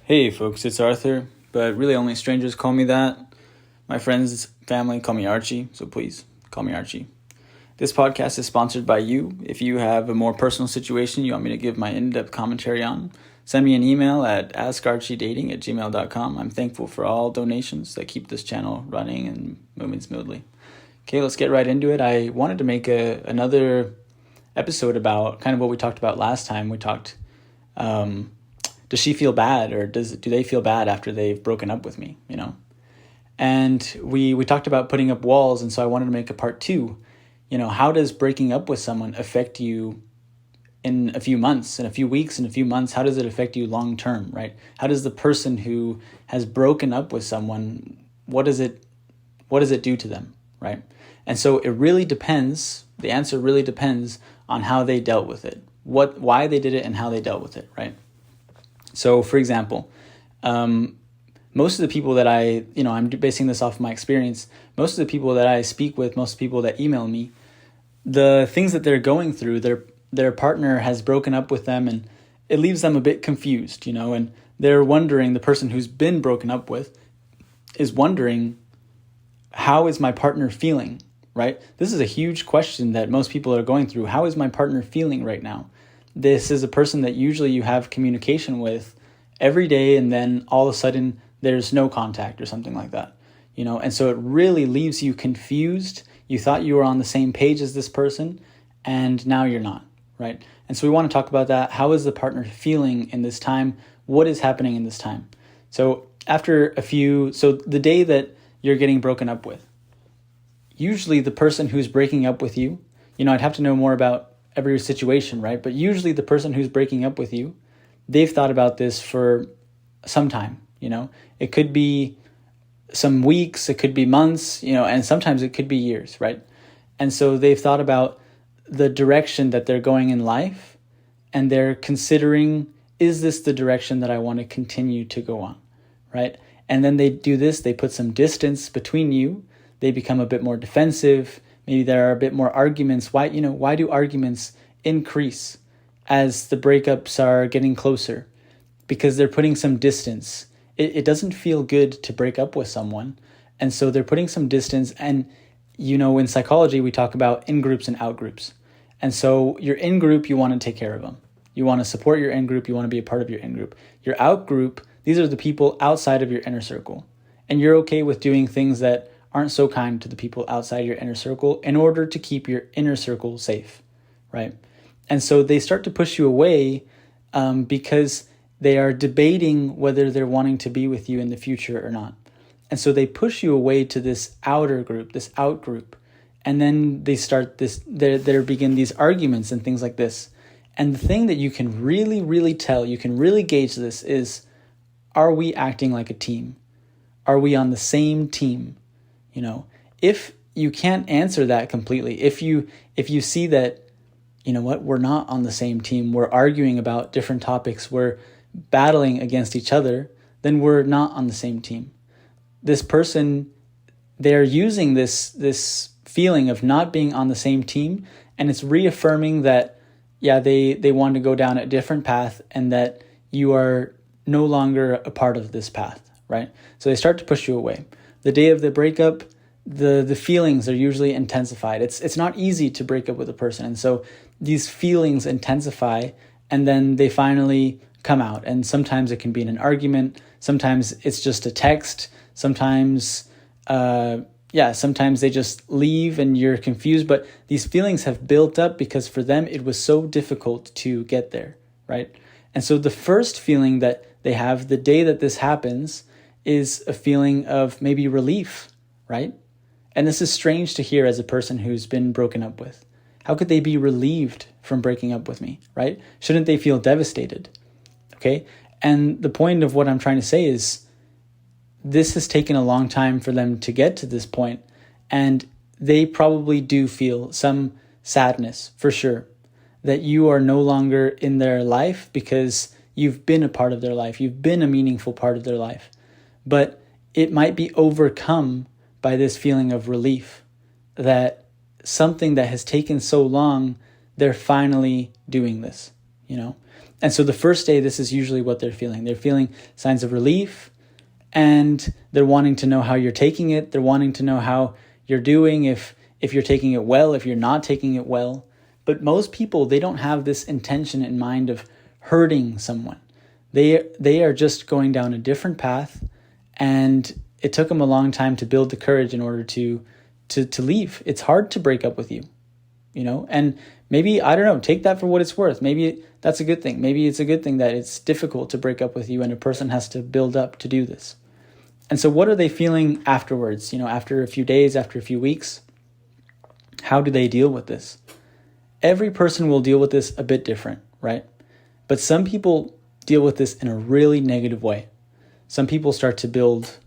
Hey folks, it's Arthur, but really only strangers call me that. My friends, family call me Archie, so please call me Archie. This podcast is sponsored by you. If you have a more personal situation you want me to give my in-depth commentary on, send me an email at askarchiedating@gmail.com. I'm thankful for all donations that keep this channel running and moving smoothly. Okay, let's get right into it. I wanted to make another episode about kind of what we talked about last time. We talked does she feel bad, or do they feel bad after they've broken up with me, And we talked about putting up walls, and so I wanted to make a part 2. How does breaking up with someone affect you in a few months, in a few weeks, in a few months? How does it affect you long term, right? How does the person who has broken up with someone, what does it do to them, right? And so it really depends. The answer really depends on how they dealt with it, why they did it, and how they dealt with it, right? So, for example, most of the people that I'm basing this off of my experience, most of the people that I speak with, most people that email me, the things that they're going through, their partner has broken up with them, and it leaves them a bit confused, and they're wondering, the person who's been broken up with is wondering, how is my partner feeling, right? This is a huge question that most people are going through. How is my partner feeling right now? This is a person that usually you have communication with every day, and then all of a sudden there's no contact or something like that, and so it really leaves you confused. You thought you were on the same page as this person, and now you're not, right? And so we want to talk about that. How is the partner feeling in this time? What is happening in this time? So the day that you're getting broken up with, usually the person who's breaking up with you, I'd have to know more about every situation, right? But usually the person who's breaking up with you, they've thought about this for some time, It could be some weeks, it could be months, and sometimes it could be years, right? And so they've thought about the direction that they're going in life, and they're considering, is this the direction that I want to continue to go on, right? And then they do this, they put some distance between you, they become a bit more defensive. Maybe there are a bit more arguments. Why do arguments increase as the breakups are getting closer? Because they're putting some distance. It doesn't feel good to break up with someone. And so they're putting some distance. And, in psychology, we talk about in-groups and out-groups. And so your in-group, you want to take care of them. You want to support your in-group. You want to be a part of your in-group. Your out-group, these are the people outside of your inner circle. And you're okay with doing things that aren't so kind to the people outside your inner circle in order to keep your inner circle safe, right? And so they start to push you away because they are debating whether they're wanting to be with you in the future or not. And so they push you away to this outer group, this out group, and then they start there begin these arguments and things like this. And the thing that you can really, really tell, you can really gauge this is, are we acting like a team? Are we on the same team? If you can't answer that completely, if you see that, we're not on the same team, we're arguing about different topics, we're battling against each other, then we're not on the same team. This person, they're using this feeling of not being on the same team, and it's reaffirming that, they want to go down a different path, and that you are no longer a part of this path, right? So they start to push you away. The day of the breakup, the feelings are usually intensified. It's not easy to break up with a person. And so these feelings intensify, and then they finally come out. And sometimes it can be in an argument. Sometimes it's just a text. Sometimes they just leave and you're confused. But these feelings have built up because for them, it was so difficult to get there, right? And so the first feeling that they have the day that this happens is a feeling of maybe relief, right? And this is strange to hear as a person who's been broken up with. How could they be relieved from breaking up with me, right? Shouldn't they feel devastated? Okay? And the point of what I'm trying to say is, this has taken a long time for them to get to this point, and they probably do feel some sadness, for sure, that you are no longer in their life because you've been a part of their life. You've been a meaningful part of their life. But it might be overcome by this feeling of relief that something that has taken so long, they're finally doing this, And so the first day, this is usually what they're feeling. They're feeling signs of relief, and they're wanting to know how you're taking it. They're wanting to know how you're doing, if you're taking it well, if you're not taking it well. But most people, they don't have this intention in mind of hurting someone. They are just going down a different path, and it took them a long time to build the courage in order to leave. It's hard to break up with you, and maybe, I don't know, take that for what it's worth. Maybe that's a good thing. Maybe it's a good thing that it's difficult to break up with you and a person has to build up to do this. And so what are they feeling afterwards? After a few days, after a few weeks, how do they deal with this? Every person will deal with this a bit different, right? But some people deal with this in a really negative way. Some people start to build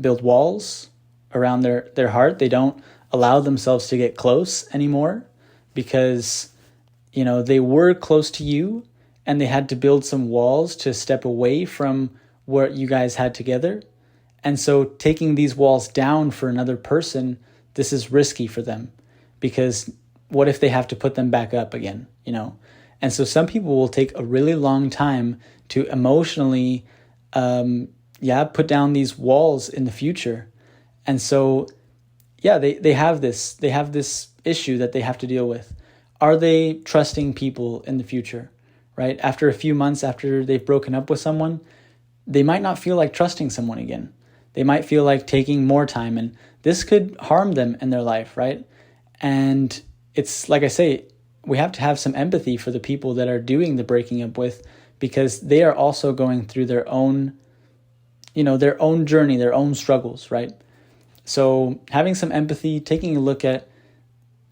walls around their heart. They don't allow themselves to get close anymore because, they were close to you and they had to build some walls to step away from what you guys had together. And so taking these walls down for another person, this is risky for them, because what if they have to put them back up again, And so some people will take a really long time to emotionally, put down these walls in the future. And so, they have this issue that they have to deal with. Are they trusting people in the future, right? After a few months after they've broken up with someone, they might not feel like trusting someone again. They might feel like taking more time, and this could harm them in their life, right? And it's like I say, we have to have some empathy for the people that are doing the breaking up with, because they are also going through their own journey, their own struggles, right? So having some empathy, taking a look at,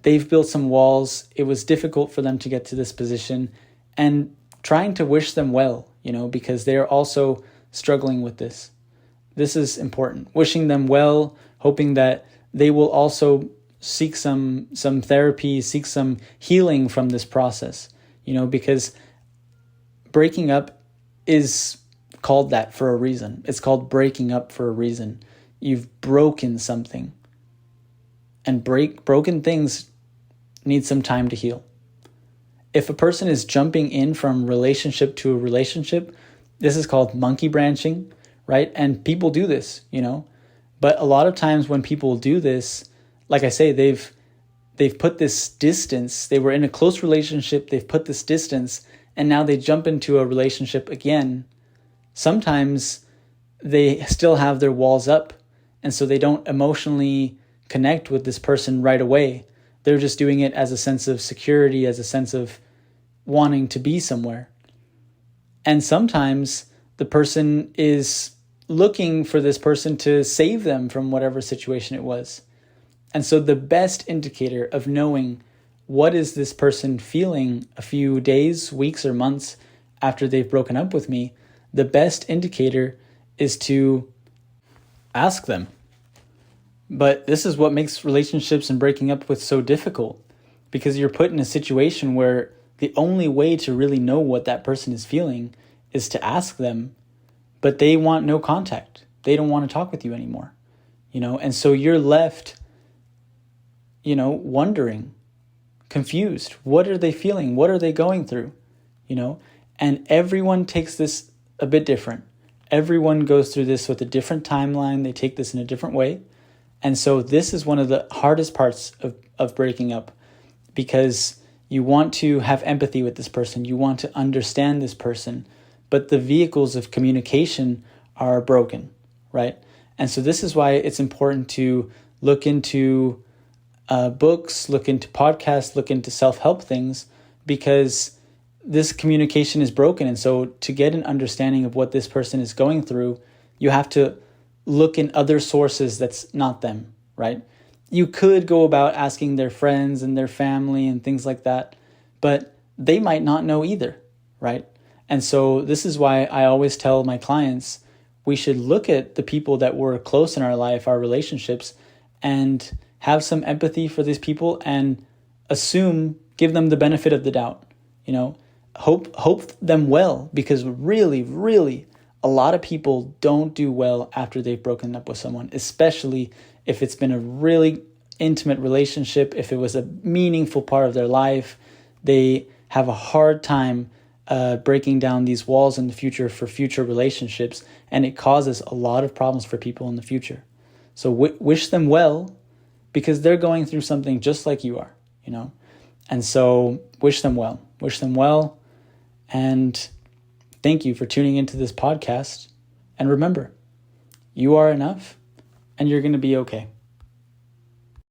they've built some walls, it was difficult for them to get to this position, and trying to wish them well, because they're also struggling with this. This is important. Wishing them well, hoping that they will also seek some therapy, seek some healing from this process, because breaking up is called that for a reason. It's called breaking up for a reason. You've broken something, and broken things need some time to heal. If a person is jumping in from relationship to a relationship, this is called monkey branching, right? And people do this, but a lot of times when people do this, like I say, they've put this distance. They were in a close relationship, they've put this distance, and now they jump into a relationship again. Sometimes they still have their walls up, and so they don't emotionally connect with this person right away. They're just doing it as a sense of security, as a sense of wanting to be somewhere. And sometimes the person is looking for this person to save them from whatever situation it was. And so the best indicator of knowing what is this person feeling a few days, weeks, or months after they've broken up with me, the best indicator is to ask them. But this is what makes relationships and breaking up with so difficult, because you're put in a situation where the only way to really know what that person is feeling is to ask them, but they want no contact. They don't want to talk with you anymore, and so you're left, wondering, confused. What are they feeling? What are they going through? And everyone takes this a bit different. Everyone goes through this with a different timeline. They take this in a different way. And so this is one of the hardest parts of breaking up, because you want to have empathy with this person. You want to understand this person, but the vehicles of communication are broken, right? And so this is why it's important to look into books, look into podcasts, look into self-help things, because this communication is broken. And so to get an understanding of what this person is going through, you have to look in other sources that's not them, right? You could go about asking their friends and their family and things like that, but they might not know either, right? And so this is why I always tell my clients, we should look at the people that were close in our life, our relationships, and have some empathy for these people and give them the benefit of the doubt, hope them well, because really, really, a lot of people don't do well after they've broken up with someone, especially if it's been a really intimate relationship, if it was a meaningful part of their life. They have a hard time breaking down these walls in the future for future relationships, and it causes a lot of problems for people in the future. So wish them well, because they're going through something just like you are, And so wish them well, and thank you for tuning into this podcast. And remember, you are enough, and you're going to be okay.